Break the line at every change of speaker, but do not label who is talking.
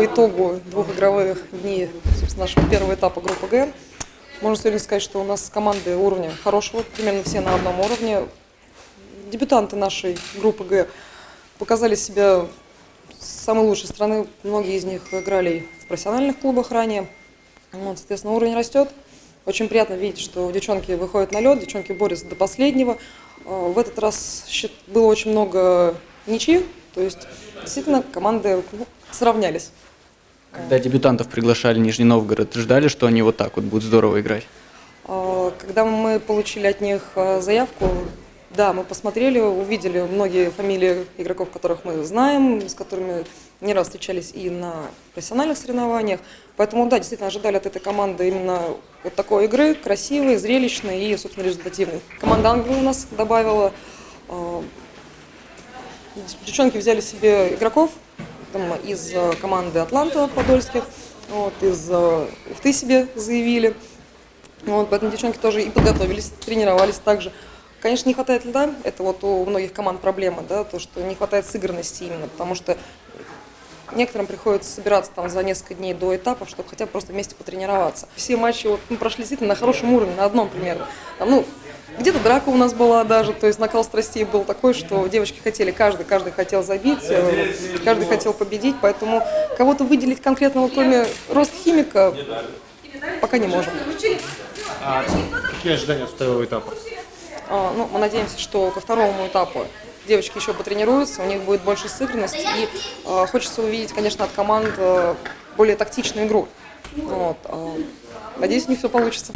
по итогу двух игровых дней, собственно, нашего первого этапа группы Г, можно сегодня сказать, что у нас команды уровня хорошего, примерно все на одном уровне. Дебютанты нашей группы Г показали себя с самой лучшей стороны. Многие из них играли в профессиональных клубах ранее. Вот, соответственно, уровень растет. Очень приятно видеть, что девчонки выходят на лед, девчонки борются до последнего. В этот раз было очень много ничьих, то есть действительно команды сравнялись.
Когда дебютантов приглашали в Нижний Новгород, ждали, что они вот так вот будут здорово играть?
Когда мы получили от них заявку, да, мы посмотрели, увидели многие фамилии игроков, которых мы знаем, с которыми не раз встречались и на профессиональных соревнованиях. Поэтому, да, действительно ожидали от этой команды именно вот такой игры, красивой, зрелищной и, собственно, результативной. Команда Англии у нас добавила. Девчонки взяли себе игроков из команды Атланта Подольских, вот, из Уфты себе заявили. Вот, поэтому девчонки тоже и подготовились, тренировались также. Конечно, не хватает льда, это вот у многих команд проблема, да, то, что не хватает сыгранности именно, потому что некоторым приходится собираться там за несколько дней до этапов, чтобы хотя бы просто вместе потренироваться. Все матчи вот, прошли действительно на хорошем уровне, на одном примерно. Там, где-то драка у нас была даже, то есть накал страстей был такой, что девочки хотели, каждый хотел забить, каждый хотел победить, поэтому кого-то выделить конкретного, кроме Ростхимика, пока не можем.
Какие ожидания от второго этапа?
Мы надеемся, что ко второму этапу девочки еще потренируются, у них будет больше сыгранности, и хочется увидеть, конечно, от команд более тактичную игру. Вот. Надеюсь, у них все получится.